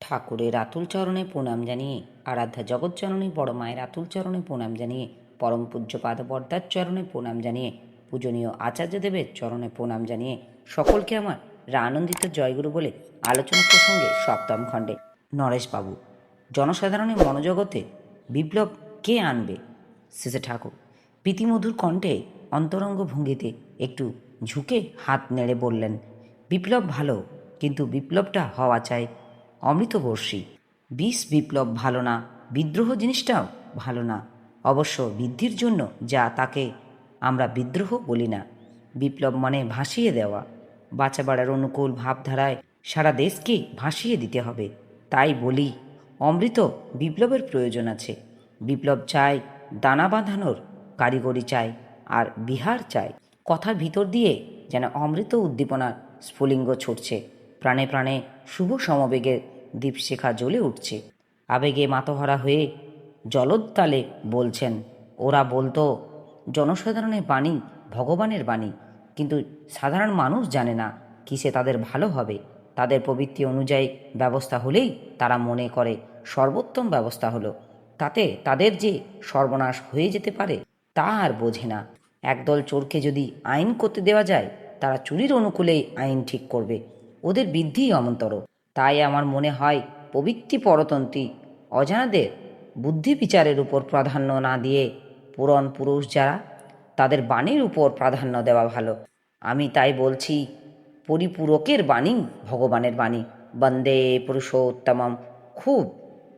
ঠাকুরের আতুল চরণে প্রণাম জানিয়ে, আরাধ্যা জগৎজননী বড় মায়ের আতুল চরণে প্রণাম জানিয়ে, পরম পূজ্যপাদ বর্দার চরণে প্রণাম জানিয়ে, পূজনীয় আচার্যদেবের চরণে প্রণাম জানিয়ে সকলকে আমার আনন্দিত জয়গুরু বলে আলোচনা প্রসঙ্গে সপ্তম খণ্ডে নরেশবাবু, জনসাধারণের মনোজগতে বিপ্লব কে আনবে? শেষে ঠাকুর প্রীতিমধুর কণ্ঠে অন্তরঙ্গ ভঙ্গিতে একটু ঝুঁকে হাত নেড়ে বললেন, বিপ্লব ভালো, কিন্তু বিপ্লবটা হওয়া চাই অমৃতবর্ষী। বিষ বিপ্লব ভালো না, বিদ্রোহ জিনিসটাও ভালো না। অবশ্য বৃদ্ধির জন্য যা তাকে আমরা বিদ্রোহ বলি না। বিপ্লব মানে ভাসিয়ে দেওয়া। বাঁচা বাড়ার অনুকূল ভাবধারায় সারা দেশকে ভাসিয়ে দিতে হবে। তাই বলি, অমৃত বিপ্লবের প্রয়োজন আছে। বিপ্লব চাই দানা বাঁধানোর কারিগরি চাই, আর বিহার চাই। কথার ভিতর দিয়ে যেন অমৃত উদ্দীপনার স্ফুলিঙ্গ ছুটছে। প্রাণে প্রাণে শুভ সমবেগে দীপশিখা জ্বলে উঠছে। আবেগে মাতোহারা হয়ে জলোত্তালে বলছেন, ওরা বলতো জনসাধারণের বাণী ভগবানের বাণী, কিন্তু সাধারণ মানুষ জানে না কিসে তাদের ভালো হবে। তাদের প্রবৃত্তি অনুযায়ী ব্যবস্থা হলেই তারা মনে করে সর্বোত্তম ব্যবস্থা হলো। তাতে তাদের যে সর্বনাশ হয়ে যেতে পারে তা আর বোঝে না। একদল চোরকে যদি আইন করতে দেওয়া যায়, তারা চুরির অনুকূলেই আইন ঠিক করবে। ওদের বৃদ্ধিই অমন্তর। তাই আমার মনে হয় প্রবৃত্তি পরতন্ত্রী অজানাদের বুদ্ধি বিচারের উপর প্রাধান্য না দিয়ে পুরন পুরুষ যারা, তাদের বাণীর উপর প্রাধান্য দেওয়া ভালো। আমি তাই বলছি, পরিপূরকের বাণী ভগবানের বাণী, বন্দে পুরুষোত্তমম। খুব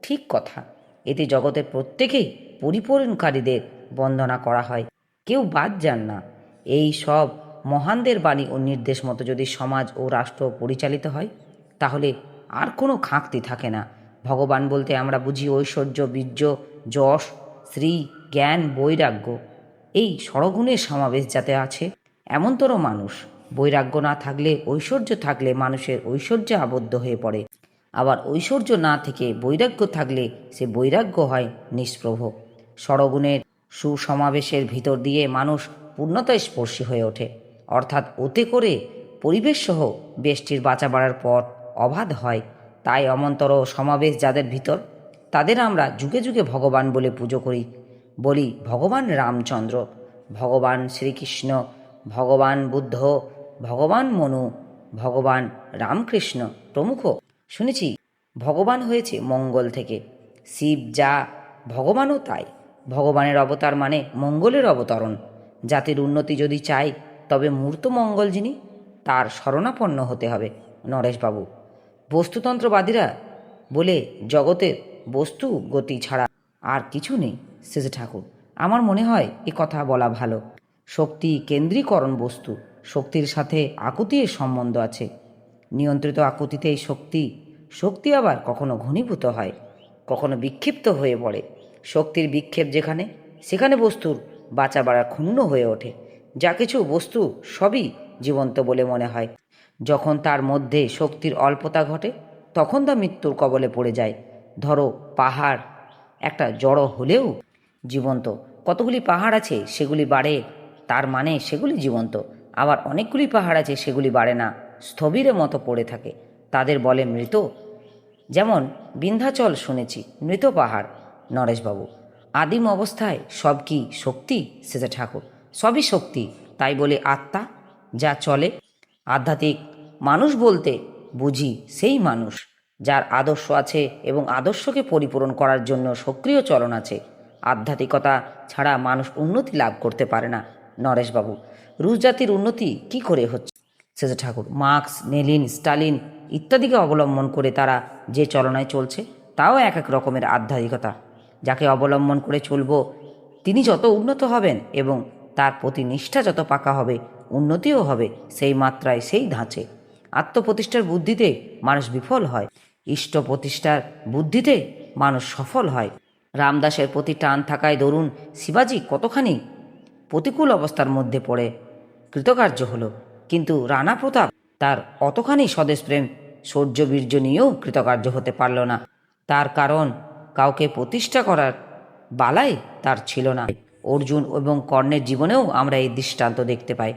ঠিক কথা। এতে জগতের প্রত্যেকেই পরিপূরণকারীদের বন্দনা করা হয়, কেউ বাদ যান না। এই সব মহানদের বাণী ও নির্দেশ মতো যদি সমাজ ও রাষ্ট্র পরিচালিত হয়, তাহলে আর কোনো খাঁকতি থাকে না। ভগবান বলতে আমরা বুঝি ঐশ্বর্য, বীর্য, যশ, শ্রী, জ্ঞান, বৈরাগ্য, এই ষড়গুণের সমাবেশ যাতে আছে এমনতর মানুষ। বৈরাগ্য না থাকলে, ঐশ্বর্য থাকলে মানুষের ঐশ্বর্যে আবদ্ধ হয়ে পড়ে। আবার ঐশ্বর্য না থেকে বৈরাগ্য থাকলে সে বৈরাগ্য হয় নিষ্প্রভ। ষড়গুণের সুসমাবেশের ভিতর দিয়ে মানুষ পূর্ণতায় স্পর্শী হয়ে ওঠে, অর্থাৎ ওতে করে পরিবেশসহ ব্যষ্টির বাঁচা বাড়ার পথ অবাধ হয়। তাই অমন্তর সমাবেশ যাদের ভিতর, তাদের আমরা যুগে যুগে ভগবান বলে পুজো করি। বলি ভগবান রামচন্দ্র, ভগবান শ্রীকৃষ্ণ, ভগবান বুদ্ধ, ভগবান মনু, ভগবান রামকৃষ্ণ প্রমুখ। শুনেছি ভগবান হয়েছে মঙ্গল থেকে। শিব যা, ভগবানও তাই। ভগবানের অবতার মানে মঙ্গলের অবতরণ। জাতির উন্নতি যদি চাই, তবে মূর্ত মঙ্গল যিনি, তার শরণাপন্ন হতে হবে। নরেশবাবু, বস্তুতন্ত্রবাদীরা বলে জগতের বস্তু গতি ছাড়া আর কিছু নেই। শেষে ঠাকুর, আমার মনে হয় এ কথা বলা ভালো। শক্তি কেন্দ্রীকরণ বস্তু, শক্তির সাথে আকুতির সম্বন্ধ আছে। নিয়ন্ত্রিত আকুতিতেই শক্তি। শক্তি আবার কখনো ঘনীভূত হয়, কখনো বিক্ষিপ্ত হয়ে পড়ে। শক্তির বিক্ষেপ যেখানে, সেখানে বস্তুর বাঁচা বাড়া ক্ষুণ্ণ হয়ে ওঠে। যা কিছু বস্তু সবই জীবন্ত বলে মনে হয়। যখন তার মধ্যে শক্তির অল্পতা ঘটে, তখন তা মৃত্যুর কবলে পড়ে যায়। ধরো পাহাড় একটা জড় হলেও জীবন্ত। কতগুলি পাহাড় আছে সেগুলি বাড়ে, তার মানে সেগুলি জীবন্ত। আবার অনেকগুলি পাহাড় আছে সেগুলি বাড়ে না, স্থবিরের মতো পড়ে থাকে, তাদের বলে মৃত। যেমন বিন্ধ্যাচল শুনেছি মৃত পাহাড়। নরেশবাবু, আদিম অবস্থায় সব কি শক্তি? শেষে ঠাকুর, সবই শক্তি। তাই বলে আত্মা যা চলে। আধ্যাত্মিক মানুষ বলতে বুঝি সেই মানুষ যার আদর্শ আছে এবং আদর্শকে পরিপূরণ করার জন্য সক্রিয় চলন আছে। আধ্যাত্মিকতা ছাড়া মানুষ উন্নতি লাভ করতে পারে না। নরেশবাবু, রুশ জাতির উন্নতি কি করে হচ্ছে? শেষে ঠাকুর, মার্কস, লেনিন, স্টালিন ইত্যাদিকে অবলম্বন করে তারা যে চলনায় চলছে, তাও এক এক রকমের আধ্যাত্মিকতা। যাকে অবলম্বন করে চলব, তিনি যত উন্নত হবেন এবং তার প্রতি নিষ্ঠা যত পাকা হবে, উন্নতিও হবে সেই মাত্রায়, সেই ধাঁচে। আত্মপ্রতিষ্ঠার বুদ্ধিতে মানুষ বিফল হয়, ইষ্ট প্রতিষ্ঠার বুদ্ধিতে মানুষ সফল হয়। রামদাসের প্রতি টান থাকায় ধরুন শিবাজি কতখানি প্রতিকূল অবস্থার মধ্যে পড়ে কৃতকার্য হলো, কিন্তু রানা প্রতাপ তার অতখানি স্বদেশপ্রেম শৌর্য বীর্য নিয়েও কৃতকার্য হতে পারল না। তার কারণ কাউকে প্রতিষ্ঠা করার বালাই তার ছিল না। অর্জুন এবং কর্ণের জীবনেও আমরা এই দৃষ্টান্ত দেখতে পাই।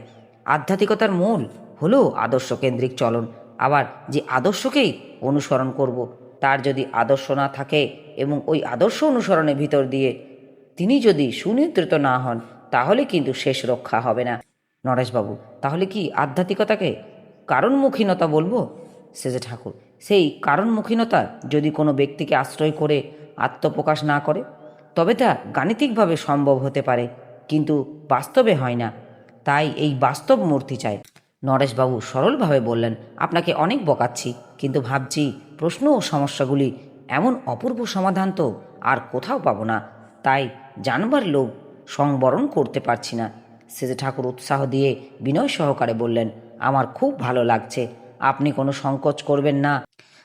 আধ্যাত্মিকতার মূল হলো আদর্শকেন্দ্রিক চলন। আবার যে আদর্শকেই অনুসরণ করব, তার যদি আদর্শ না থাকে এবং ওই আদর্শ অনুসরণের ভিতর দিয়ে তিনি যদি সুনিয়ন্ত্রিত না হন, তাহলে কিন্তু শেষ রক্ষা হবে না। নরেশবাবু, তাহলে কি আধ্যাত্মিকতাকে কারণমুখীনতা বলবো? সেজে ঠাকুর, সেই কারণমুখীনতা যদি কোনো ব্যক্তিকে আশ্রয় করে আত্মপ্রকাশ না করে, তবে তা গাণিতিকভাবে সম্ভব হতে পারে, কিন্তু বাস্তবে হয় না। তাই এই বাস্তব মূর্তি চাই। নরেশবাবু সরলভাবে বললেন, আপনাকে অনেক বকাচ্ছি, কিন্তু ভাবছি প্রশ্ন ও সমস্যাগুলি এমন অপূর্ব সমাধান তো আর কোথাও পাবো না, তাই জানবার লোভ সংবরণ করতে পারছি না। সেজে ঠাকুর উৎসাহ দিয়ে বিনয় সহকারে বললেন, আমার খুব ভালো লাগছে, আপনি কোনো সংকোচ করবেন না।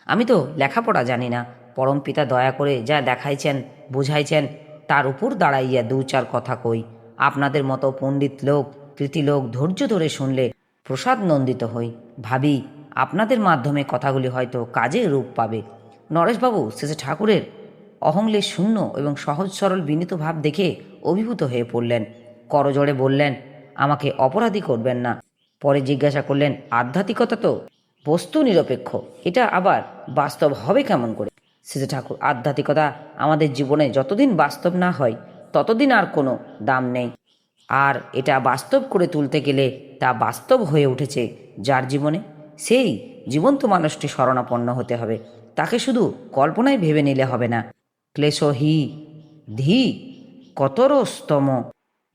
আমি তো লেখাপড়া জানি না, পরম পিতা দয়া করে যা দেখাইছেন বুঝাইছেন তার উপর দাঁড়াইয়া দু চার কথা কই। আপনাদের মতো পণ্ডিত লোক কৃতি লোক ধৈর্য ধরে শুনলে প্রসাদ নন্দিত হই। ভাবি আপনাদের মাধ্যমে কথাগুলি হয়তো কাজে রূপ পাবে। নরেশবাবু শেষে ঠাকুরের অহংলে শূন্য এবং সহজ সরল বিনীত ভাব দেখে অভিভূত হয়ে পড়লেন। করজোড়ে বললেন, আমাকে অপরাধী করবেন না। পরে জিজ্ঞাসা করলেন, আধ্যাত্মিকতা তো বস্তু নিরপেক্ষ, এটা আবার বাস্তব হবে কেমন করে? সেজে ঠাকুর, আধ্যাত্মিকতা আমাদের জীবনে যতদিন বাস্তব না হয় ততদিন আর কোনো দাম নেই। আর এটা বাস্তব করে তুলতে গেলে তা বাস্তব হয়ে উঠেছে যার জীবনে, সেই জীবন্ত মানুষটি শরণাপন্ন হতে হবে। তাকে শুধু কল্পনায় ভেবে নিলে হবে না। ক্লেশ হি ধি কতরস্তম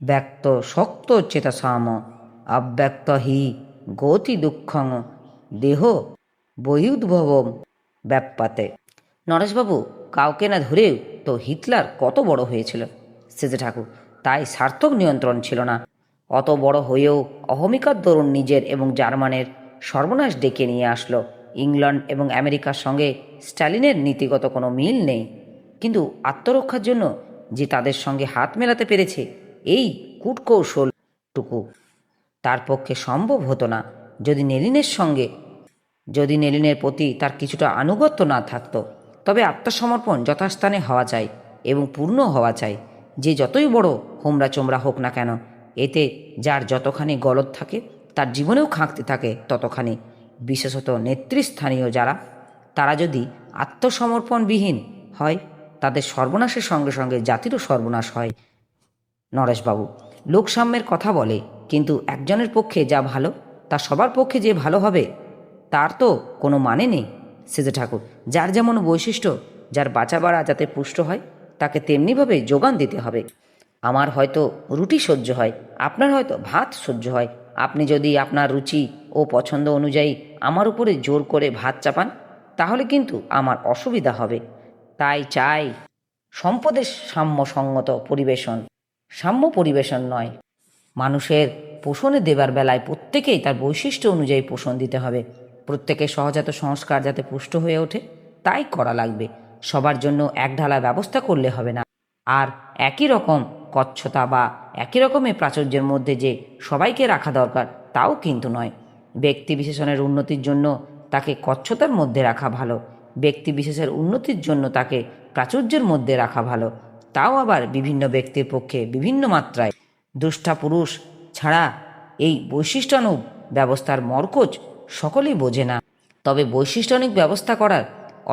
ব্যক্ত শক্ত চেতসাম অব্যক্ত হি গতি দুঃখং দেহ বহিউদ্ভবম ব্যাপাতে। নরেশবাবু, কাউকে না ধরেও তো হিটলার কত বড় হয়েছিল। সেজে ঠাকুর, তাই সার্থক নিয়ন্ত্রণ ছিল না। অত বড় হয়েও অহমিকার দরুন নিজের এবং জার্মানের সর্বনাশ ডেকে নিয়ে আসলো। ইংল্যান্ড এবং আমেরিকার সঙ্গে স্ট্যালিনের নীতিগত কোনো মিল নেই, কিন্তু আত্মরক্ষার জন্য যে তাদের সঙ্গে হাত মেলাতে পেরেছে, এই কূটকৌশলটুকু তার পক্ষে সম্ভব হতো না যদি নেলিনের প্রতি তার কিছুটা আনুগত্য না থাকতো। তবে আত্মসমর্পণ যথাস্থানে হওয়া চাই এবং পূর্ণ হওয়া চাই। যে যতই বড় হোমরা চোমরা হোক না কেন, এতে যার যতখানি গলদ থাকে তার জীবনেও খাঁকতে থাকে ততখানি। বিশেষত নেতৃস্থানীয় যারা, তারা যদি আত্মসমর্পণবিহীন হয়, তাদের সর্বনাশের সঙ্গে সঙ্গে জাতিরও সর্বনাশ হয়। নরেশবাবু, লোকসাম্যের কথা বলে, কিন্তু একজনের পক্ষে যা ভালো তা সবার পক্ষে যে ভালো হবে তার তো কোনো মানে নেই। সেজে ঠাকুর, যার যেমন বৈশিষ্ট্য, যার বাঁচা বাড়া যাতে পুষ্ট হয়, তাকে তেমনিভাবে যোগান দিতে হবে। আমার হয়তো রুটি সহ্য হয়, আপনার হয়তো ভাত সহ্য হয়। আপনি যদি আপনার রুচি ও পছন্দ অনুযায়ী আমার উপরে জোর করে ভাত চাপান, তাহলে কিন্তু আমার অসুবিধা হবে। তাই চাই সম্পদের সাম্যসঙ্গত পরিবেশন, সাম্য পরিবেশন নয়। মানুষের পোষণে দেবার বেলায় প্রত্যেকেই তার বৈশিষ্ট্য অনুযায়ী পোষণ দিতে হবে। প্রত্যেকের সহজাত সংস্কার যাতে পুষ্ট হয়ে ওঠে, তাই করা লাগবে। সবার জন্য একঢালা ব্যবস্থা করলে হবে না। আর একই রকম কচ্ছতা বা একই রকমের প্রাচুর্যের মধ্যে যে সবাইকে রাখা দরকার, তাও কিন্তু নয়। ব্যক্তি বিশেষণের উন্নতির জন্য তাকে কচ্ছতার মধ্যে রাখা ভালো, ব্যক্তি বিশেষের উন্নতির জন্য তাকে প্রাচুর্যের মধ্যে রাখা ভালো। তাও আবার বিভিন্ন ব্যক্তির পক্ষে বিভিন্ন মাত্রায়। দুষ্টা পুরুষ ছাড়া এই বৈশিষ্ট্যানুগ ব্যবস্থার মরকজ সকলেই বোঝে না। তবে বৈশিষ্ট্যানুগ ব্যবস্থা করার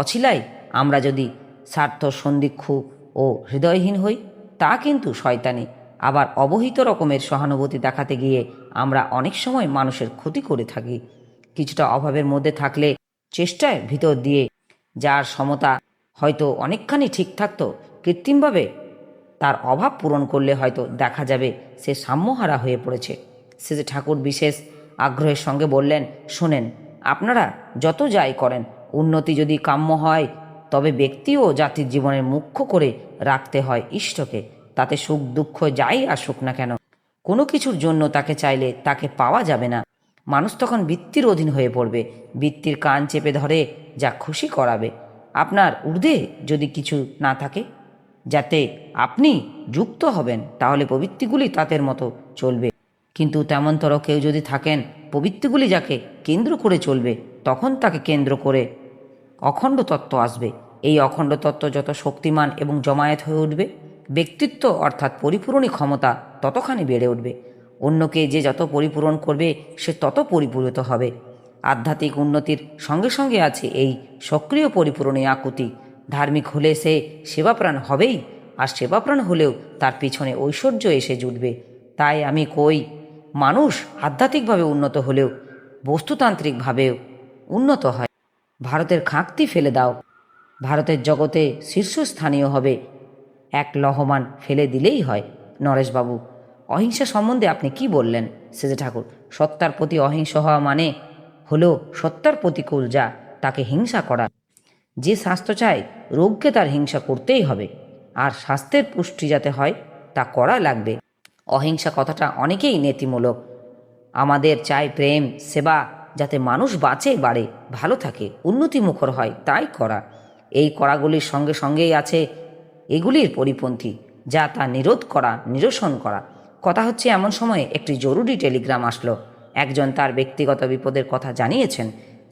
অছিলায় আমরা যদি স্বার্থ সন্দিক্ষু ও হৃদয়হীন হই, তা কিন্তু শয়তানি। আবার অবহিত রকমের সহানুভূতি দেখাতে গিয়ে আমরা অনেক সময় মানুষের ক্ষতি করে থাকি। কিছুটা অভাবের মধ্যে থাকলে চেষ্টায় ভিতর দিয়ে যার সমতা হয়তো অনেকখানি ঠিক থাকতো, কৃত্রিমভাবে তার অভাব পূরণ করলে হয়তো দেখা যাবে সে সাম্যহারা হয়ে পড়েছে। শেষে ঠাকুর বিশেষ আগ্রহের সঙ্গে বললেন, শোনেন, আপনারা যত যাই করেন, উন্নতি যদি কাম্য হয়, তবে ব্যক্তি ও জাতির জীবনের মুখ্য করে রাখতে হয় ইষ্টকে। তাতে সুখ দুঃখ যাই আসুক না কেন, কোনো কিছুর জন্য তাকে চাইলে তাকে পাওয়া যাবে না। মানুষ তখন বৃত্তির অধীন হয়ে পড়বে, বৃত্তির কান চেপে ধরে যা খুশি করাবে। আপনার ঊর্ধ্বে যদি কিছু না থাকে যাতে আপনি যুক্ত হবেন, তাহলে প্রবৃত্তিগুলি তাদের মতো চলবে। কিন্তু তেমনতর কেউ যদি থাকেন, প্রবৃত্তিগুলি যাকে কেন্দ্র করে চলবে, তখন তাকে কেন্দ্র করে অখণ্ড তত্ত্ব আসবে। এই অখণ্ড তত্ত্ব যত শক্তিমান এবং জমায়েত হয়ে উঠবে, ব্যক্তিত্ব অর্থাৎ পরিপূরণী ক্ষমতা ততখানি বেড়ে উঠবে। অন্যকে যে যত পরিপূরণ করবে, সে তত পরিপূরিত হবে। আধ্যাত্মিক উন্নতির সঙ্গে সঙ্গে আছে এই সক্রিয় পরিপূরণী আকুতি। ধার্মিক হলে সে সেবাপ্রাণ হবেই, আর সেবাপ্রাণ হলেও তার পিছনে ঐশ্বর্য এসে জুটবে। তাই আমি কই, মানুষ আধ্যাত্মিকভাবে উন্নত হলেও বস্তুতান্ত্রিকভাবেও উন্নত হয়। ভারতের খাঁকতি ফেলে দাও, ভারতের জগতে শীর্ষস্থানীয় হবে এক লহমান ফেলে দিলেই হয়। নরেশবাবু, অহিংসা সম্বন্ধে আপনি কি বললেন? সেজে ঠাকুর, সত্তার প্রতি অহিংস হওয়া মানে হলো সত্তার প্রতিকূল যা তাকে হিংসা করা। যে স্বাস্থ্য চায়, রোগকে তার হিংসা করতেই হবে, আর স্বাস্থ্যের পুষ্টি যাতে হয় তা করা লাগবে। অহিংসা কথাটা অনেকেই নেতিমূলক। আমাদের চাই প্রেম, সেবা, যাতে মানুষ বাঁচে, বাড়ে, ভালো থাকে, উন্নতিমুখর হয়, তাই করা। এই করাগুলির সঙ্গে সঙ্গেই আছে এগুলির পরিপন্থী, যা তা নিরোধ করা, নিরসন করা। কথা হচ্ছে এমন সময়ে একটি জরুরি টেলিগ্রাম আসলো। একজন তার ব্যক্তিগত বিপদের কথা জানিয়েছেন।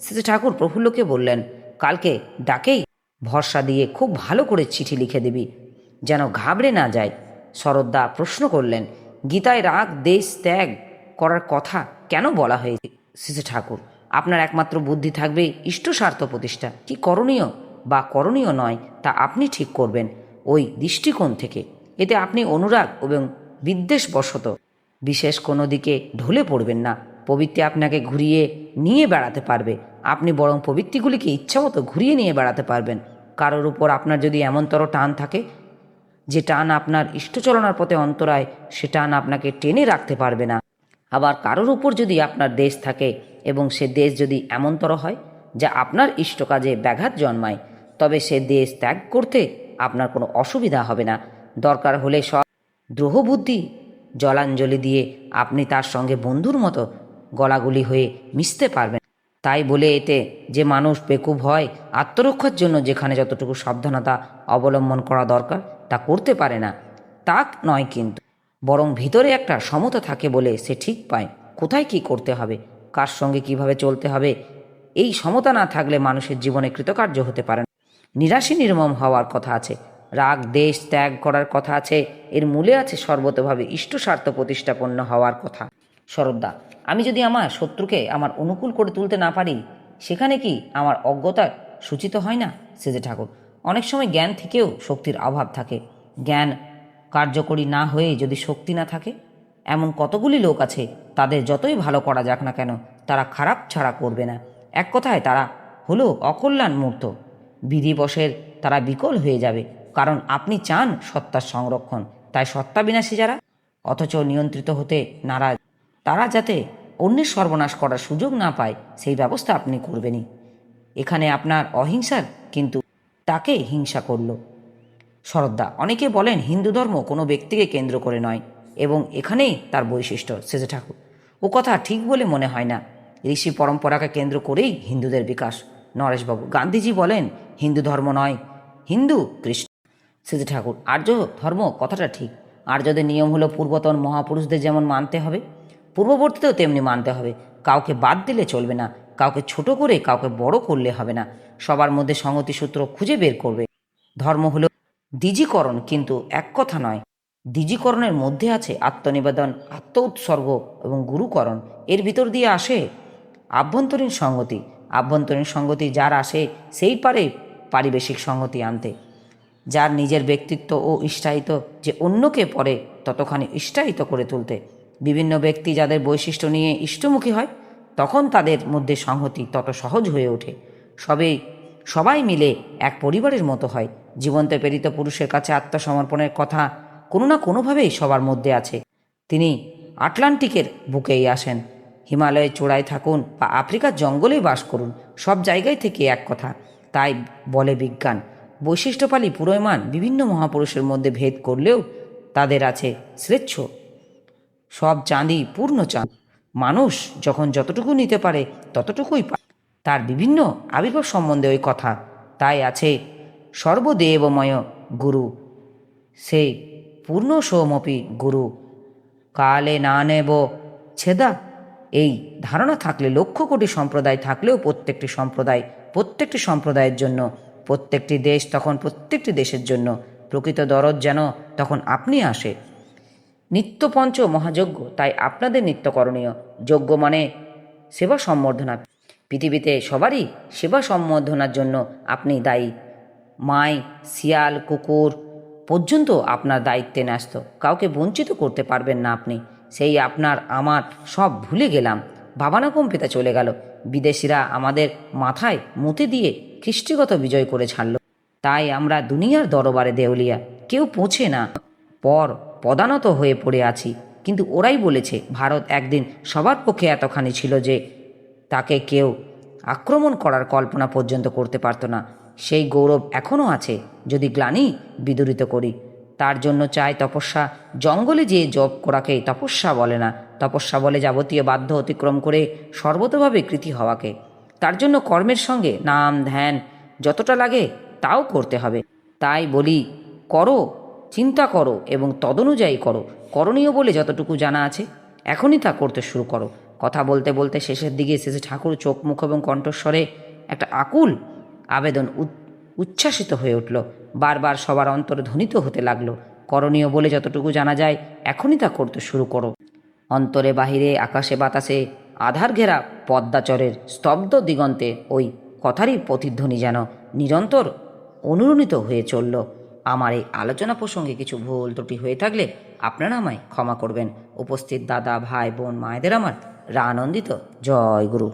শ্রী ঠাকুর প্রফুল্লকে বললেন, কালকে ডাকেই ভরসা দিয়ে খুব ভালো করে চিঠি লিখে দিবি, যেন ঘাবড়ে না যায়। শরৎদা প্রশ্ন করলেন, গীতায় রাগ দেশ ত্যাগ করার কথা কেন বলা হয়েছে? শ্রী ঠাকুর, আপনার একমাত্র বুদ্ধি থাকবে ইষ্ট স্বার্থ প্রতিষ্ঠা। কি করণীয় বা করণীয় নয় তা আপনি ঠিক করবেন ওই দৃষ্টিকোণ থেকে। এতে আপনি অনুরাগ এবং বিদ্বেষবশত বিশেষ কোনো দিকে ঢলে পড়বেন না। প্রবৃত্তি আপনাকে ঘুরিয়ে নিয়ে বেড়াতে পারবে, আপনি বরং প্রবৃত্তিগুলিকে ইচ্ছামতো ঘুরিয়ে নিয়ে বেড়াতে পারবেন। কারোর উপর আপনার যদি এমনতর টান থাকে, যে টান আপনার ইষ্টচলনার পথে অন্তরায়, সে টান আপনাকে টেনে রাখতে পারবে না। আবার কারোর উপর যদি আপনার দেশ থাকে এবং সে দেশ যদি এমনতর হয় যা আপনার ইষ্ট কাজে ব্যাঘাত জন্মায়, তবে সে দেশ ত্যাগ করতে আপনার কোনো অসুবিধা হবে না। দরকার হলে সব দ্রোহবুদ্ধি জলাঞ্জলি দিয়ে আপনি তার সঙ্গে বন্ধুর মতো গলাগুলি হয়ে মিশতে পারবেন। তাই বলে এতে যে মানুষ বেকুব হয়, আত্মরক্ষার জন্য যেখানে যতটুকু সাবধানতা অবলম্বন করা দরকার তা করতে পারে না, তা নয়, কিন্তু বরং ভিতরে একটা সমতা থাকে বলে সে ঠিক পায় কোথায় কি করতে হবে, কার সঙ্গে কিভাবে চলতে হবে। এই সমতা না থাকলে মানুষের জীবনে কৃতকার্য হতে পারে না। নিরাশী নির্মম হওয়ার কথা আছে, রাগ দেশ ত্যাগ করার কথা আছে, এর মূলে আছে সর্বতভাবে ইষ্ট স্বার্থ প্রতিষ্ঠাপন্ন হওয়ার কথা। শরৎদা, আমি যদি আমার শত্রুকে আমার অনুকূল করে তুলতে না পারি, সেখানে কি আমার অজ্ঞতার সূচিত হয় না? সেজে ঠাকুর, অনেক সময় জ্ঞান থেকেও শক্তির অভাব থাকে। জ্ঞান কার্যকরী না হয়ে যদি শক্তি না থাকে, এমন কতগুলি লোক আছে, তাদের যতই ভালো করা যাক না কেন, তারা খারাপ ছাড়া করবে না। এক কথায় তারা হলো অকল্যাণ মূর্ত। বিধিবশের তারা বিকল হয়ে যাবে, কারণ আপনি চান সত্তার সংরক্ষণ। তাই সত্তা বিনাশী যারা অথচ নিয়ন্ত্রিত হতে নারাজ, তারা যাতে অন্যের সর্বনাশ করার সুযোগ না পায়, সেই ব্যবস্থা আপনি করবেনই। এখানে আপনার অহিংসার কিন্তু তাকে হিংসা করল। শরৎদা, অনেকে বলেন হিন্দু ধর্ম কোনো ব্যক্তিকে কেন্দ্র করে নয়, এবং এখানেই তার বৈশিষ্ট্য। সেজে ঠাকুর, ও কথা ঠিক বলে মনে হয় না। ঋষি পরম্পরাকে কেন্দ্র করেই হিন্দুদের বিকাশ। নরেশবাবু, গান্ধীজি বলেন হিন্দু ধর্ম নয়, হিন্দু কৃষ্ণ। সেজে ঠাকুর, আর্য ধর্ম কথাটা ঠিক। আর্যদের নিয়ম হলো পূর্বতন মহাপুরুষদের যেমন মানতে হবে, পূর্ববর্তীতেও তেমনি মানতে হবে। কাউকে বাদ দিলে চলবে না, কাউকে ছোট করে কাউকে বড় করলে হবে না। সবার মধ্যে সংগতি সূত্র খুঁজে বের করবে। ধর্ম হলো দ্বিজীকরণ, কিন্তু এক কথা নয়। দ্বিজীকরণের মধ্যে আছে আত্মনিবেদন, আত্ম উৎসর্গ এবং গুরুকরণ। এর ভিতর দিয়ে আসে আভ্যন্তরীণ সংগতি। আভ্যন্তরীণ সংগতি যার আসে, সেই পারে পারিবেশিক সংগতি আনতে। যার নিজের ব্যক্তিত্ব ও ইষ্টায়িত, যে অন্যকে পরে ততখানি ইষ্টায়িত করে তুলতে। বিভিন্ন ব্যক্তি যাদের বৈশিষ্ট্য নিয়ে ইষ্টমুখী হয়, তখন তাদের মধ্যে সংহতি তত সহজ হয়ে ওঠে। সবাই মিলে এক পরিবারের মতো হয়। জীবন্ত প্রেরিত পুরুষের কাছে আত্মসমর্পণের কথা কোনো না কোনোভাবেই সবার মধ্যে আছে। তিনি আটলান্টিকের বুকেই আসেন, হিমালয়ের চূড়ায় থাকুন বা আফ্রিকার জঙ্গলেই বাস করুন, সব জায়গায় থেকে এক কথা। তাই বলে বিজ্ঞান, বৈশিষ্ট্যপালী পুরোয়মান বিভিন্ন মহাপুরুষের মধ্যে ভেদ করলেও তাদের আছে শ্রেষ্ঠ। সব চাঁদই পূর্ণ চাঁদ। মানুষ যখন যতটুকু নিতে পারে ততটুকুই পায়। তার বিভিন্ন আবির্ভাব সম্বন্ধে ওই কথা। তাই আছে সর্বদেবময় গুরু, সেই পূর্ণ সোমপি গুরু কালে না নেব ছেদা। এই ধারণা থাকলে লক্ষ কোটি সম্প্রদায় থাকলেও প্রত্যেকটি সম্প্রদায়ের জন্য, প্রত্যেকটি দেশ তখন প্রত্যেকটি দেশের জন্য প্রকৃত দরদ যেন তখন আপনি আসে। নিত্যপঞ্চ মহাযজ্ঞ, তাই আপনাদের নিত্যকরণীয় যজ্ঞ মানে সেবা সম্বর্ধনা। পৃথিবীতে সবারই সেবা সম্বর্ধনার জন্য আপনি দায়ী। মায়, শিয়াল, কুকুর পর্যন্ত আপনার দায়িত্বে ন্যস্ত। কাউকে বঞ্চিত করতে পারবেন না আপনি। সেই আপনার আমার সব ভুলে গেলাম। ভাবানাকম্পিতা চলে গেল। বিদেশিরা আমাদের মাথায় মতি দিয়ে কৃষ্টিগত বিজয় করে ছাড়ল। তাই আমরা দুনিয়ার দরবারে দেউলিয়া, কেউ পৌঁছে না, পদানত হয়ে পড়ে আছি। কিন্তু ওরাই বলেছে ভারত একদিন সবার পক্ষে এতখানি ছিল যে তাকে কেউ আক্রমণ করার কল্পনা পর্যন্ত করতে পারত না। সেই গৌরব এখনও আছে যদি গ্লানি বিদূরিত করি। তার জন্য চাই তপস্যা। জঙ্গলে যে জপ করাকে তপস্যা বলে না, তপস্যা বলে যাবতীয় বাধ্য অতিক্রম করে সর্বতভাবে কৃতি হওয়াকে। তার জন্য কর্মের সঙ্গে নাম ধ্যান যতটা লাগে তাও করতে হবে। তাই বলি, করো, চিন্তা করো এবং তদনুযায়ী করো। করণীয় বলে যতটুকু জানা আছে এখনই তা করতে শুরু করো। কথা বলতে বলতে শেষে ঠাকুর চোখ মুখ এবং কণ্ঠস্বরে একটা আকুল আবেদন উচ্ছ্বাসিত হয়ে উঠল। বারবার সবার অন্তরে ধ্বনিত হতে লাগলো, করণীয় বলে যতটুকু জানা যায় এখনই তা করতে শুরু করো। অন্তরে বাহিরে আকাশে বাতাসে আধার ঘেরা পদ্মাচরের স্তব্ধ দিগন্তে ওই কথারই প্রতিধ্বনি যেন নিরন্তর অনুরণিত হয়ে চলল। আমার এই আলোচনা প্রসঙ্গে কিছু ভুল ত্রুটি হয়ে থাকলে আপনারা আমায় ক্ষমা করবেন। উপস্থিত দাদা, ভাই, বোন, মায়েদের আমার আনন্দিত জয় গুরু।